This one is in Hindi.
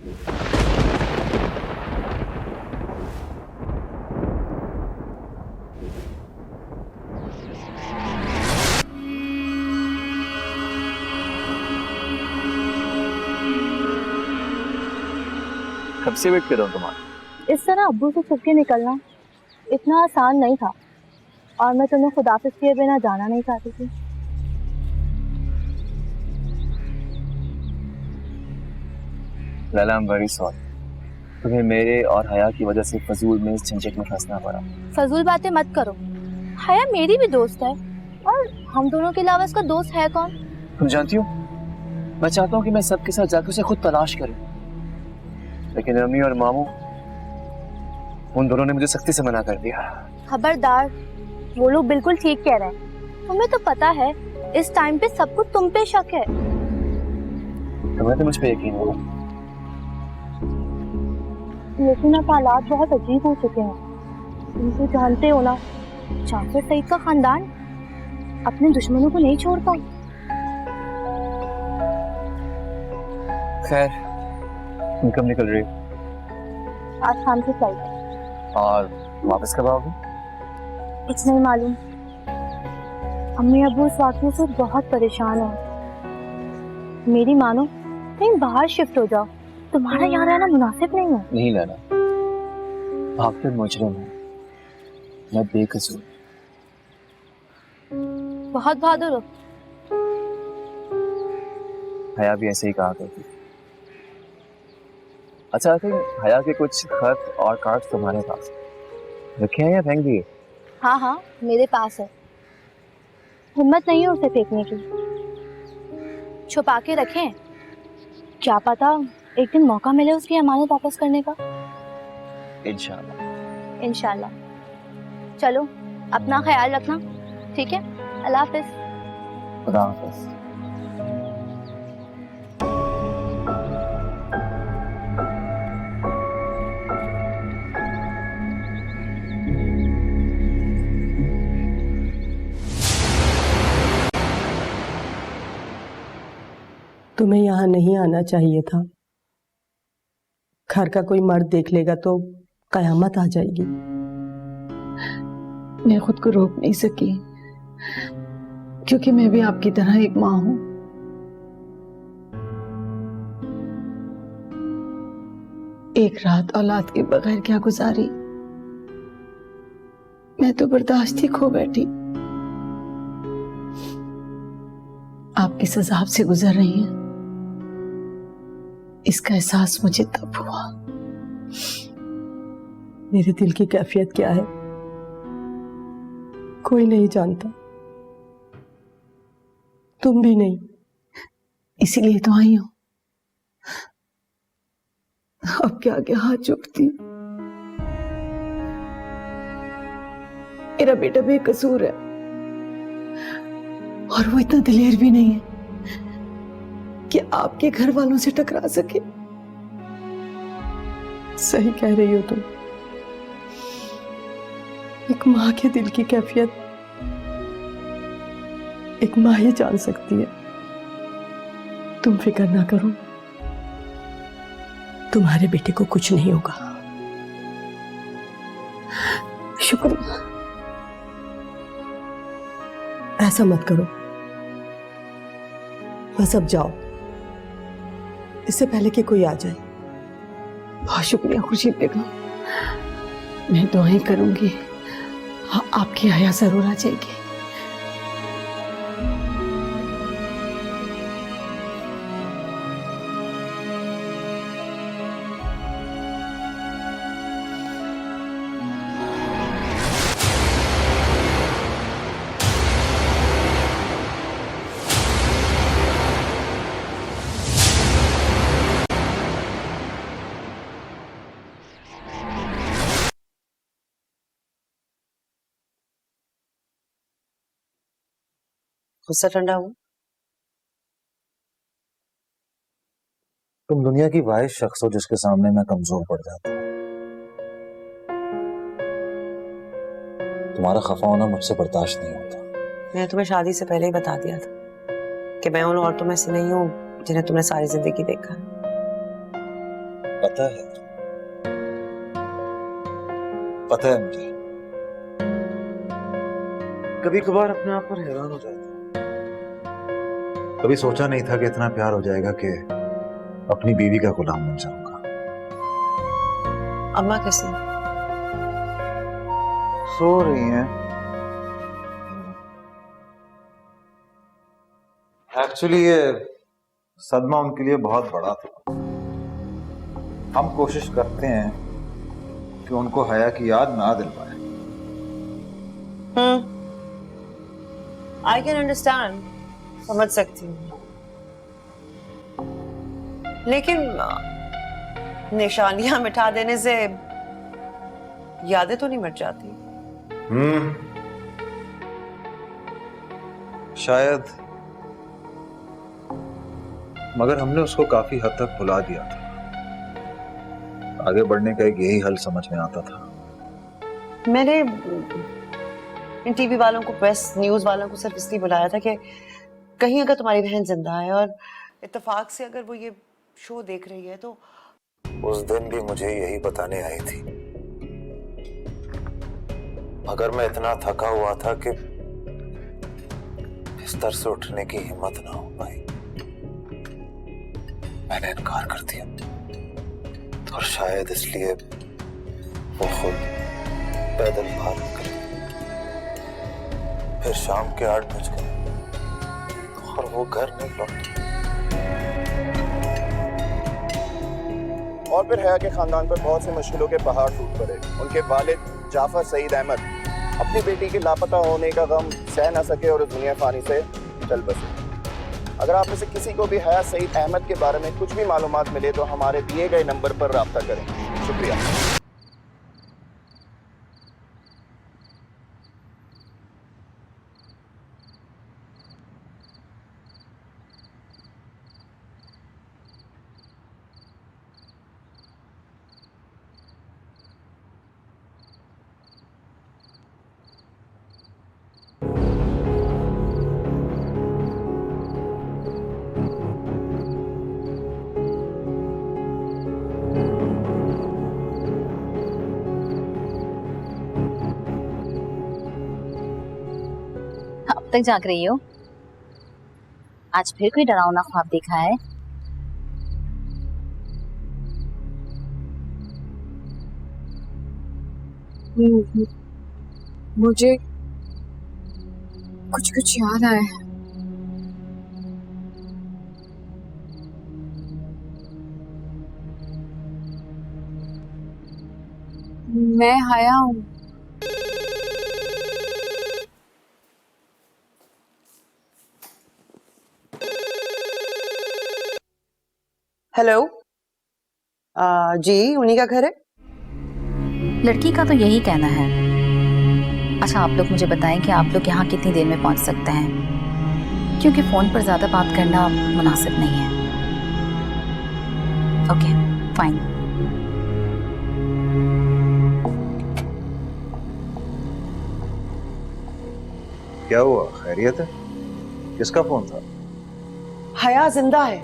कब से वेट कर रहा हूँ तुम्हारा। इस तरह अब्बू से छुप के निकलना इतना आसान नहीं था, और मैं तुम्हें खुदाफिज किए बिना जाना नहीं चाहती थी। Laila, I am very sorry. तुम्हें मेरे और हया की वजह से फजूल में इस झंझट में फंसना पड़ा। फजूल बातें मत करो, हया मेरी भी दोस्त है, और हम दोनों के अलावा उसका दोस्त है कौन? तुम जानती हो, मैं चाहता हूँ कि मैं सबके साथ जाकर उसे खुद तलाश करूं, लेकिन अम्मी और मामू उन दोनों ने मुझे सख्ती से मना कर दिया। खबरदार, वो लोग बिल्कुल ठीक कह रहे हैं। तुम्हें तो पता है इस टाइम पे सबको तुम पे शक है। तुम्हें तो मुझ पे यकीन हो, लेकिन अब हालात बहुत अजीब हो चुके हैं। तुम तो जानते हो ना, जाफर सईद का खानदान अपने दुश्मनों को नहीं छोड़ता। खैर, तुम कब निकल रही हो? आज शाम की फ्लाइट है। और वापस कब आओगे? कुछ नहीं मालूम। अम्मी अब्बू इस वाक़ये से बहुत परेशान है। मेरी मानो, कहीं बाहर शिफ्ट हो जाओ, तुम्हारा यहाँ रहना मुनासिब नहीं है। नहीं लैला, भागते मुजरिम है, मैं बेकसूर। बहुत बहादुर हो। हया भी ऐसे ही कहा करती। अच्छा, आई थिंक हया के कुछ खत और कार्ड तुम्हारे पास रखे हैं या फेंक दिए? हाँ हाँ, मेरे पास है। हिम्मत नहीं है उसे फेंकने की। छुपा के रखें, क्या पता एक दिन मौका मिले उसकी अमानत वापस करने का। इंशाल्लाह। इंशाल्लाह। चलो, अपना ख्याल रखना, ठीक है? अल्लाह हाफिज। खुदा हाफिज। तुम्हें यहाँ नहीं आना चाहिए था। घर का कोई मर्द देख लेगा तो कयामत आ जाएगी। मैं खुद को रोक नहीं सकी, क्योंकि मैं भी आपकी तरह एक माँ हूं। एक रात औलाद के बगैर क्या गुजारी, मैं तो बर्दाश्त ही खो बैठी। आप किस अज़ाब से गुजर रही हैं, इसका एहसास मुझे तब हुआ। मेरे दिल की कैफियत क्या है कोई नहीं जानता, तुम भी नहीं। इसीलिए तो आई हूं। अब क्या आगे हाथ जोड़ती हूँ। मेरा बेटा बेकसूर है, और वो इतना दिलेर भी नहीं है कि आपके घर वालों से टकरा सके। सही कह रही हो तुम। एक माँ के दिल की कैफियत एक माँ ही जान सकती है। तुम फिक्र ना करो, तुम्हारे बेटे को कुछ नहीं होगा। शुक्रिया। ऐसा मत करो, बस अब जाओ, इससे पहले कि कोई आ जाए। बहुत शुक्रिया खुर्शीद बेगम, मैं दुआएं करूंगी आपकी हया जरूर आ जाएगी। गुस्सा ठंडा हुआ? तुम दुनिया की वाहिद शख्स हो जिसके सामने मैं कमजोर पड़ जाता हूँ। तुम्हारा खफा होना मुझसे बर्दाश्त नहीं होता। मैंने तुम्हें शादी से पहले ही बता दिया था कि मैं उन औरतों में से नहीं हूँ जिन्हें तुमने सारी जिंदगी देखा। पता है मुझे। कभी कभार अपने आप पर हैरान हो जाता हूँ। कभी सोचा नहीं था कि इतना प्यार हो जाएगा कि अपनी बीवी का गुलाम बन जाऊंगा। अम्मा कैसी? सो रही हैं। एक्चुअली ये सदमा उनके लिए बहुत बड़ा था। हम कोशिश करते हैं कि उनको हया की याद ना दिलवाएं। आई कैन अंडरस्टैंड, समझ सकती हूँ, लेकिन निशानियां मिटा देने से यादें तो नहीं मिट जाती। शायद, मगर हमने उसको काफी हद तक भुला दिया था। आगे बढ़ने का एक यही हल समझ में आता था। मैंने इन टीवी वालों को, प्रेस न्यूज वालों को सिर्फ इसलिए बुलाया था कि कहीं अगर तुम्हारी बहन जिंदा है और इत्तेफाक से अगर वो ये शो देख रही है तो। उस दिन भी मुझे यही बताने आई थी, मगर मैं इतना थका हुआ था कि बिस्तर से उठने की हिम्मत ना हो पाई। मैंने इनकार कर दिया और शायद इसलिए वो खुद पैदल बाहर निकल गई। फिर शाम के 8 बज गए और वो घर नहीं लौटी। और फिर हया के खानदान पर बहुत से मुश्किलों के पहाड़ टूट पड़े। उनके वालिद जाफर सईद अहमद अपनी बेटी के लापता होने का गम सह न सके और इस दुनिया फानी से चल बसे। अगर आप में से किसी को भी हया सईद अहमद के बारे में कुछ भी मालूमात मिले तो हमारे दिए गए नंबर पर राब्ता करें। शुक्रिया। अब तक जाग रही हो? आज फिर कोई डरावना ख्वाब देखा है? मुझे कुछ कुछ याद आया। मैं हया हूँ। हेलो, जी उन्हीं का घर है? लड़की का तो यही कहना है। अच्छा, आप लोग मुझे बताएं कि आप लोग यहाँ कितनी देर में पहुँच सकते हैं, क्योंकि फोन पर ज्यादा बात करना मुनासिब नहीं है। Okay, fine. क्या हुआ? खैरियत है? किसका फोन था? हया जिंदा है।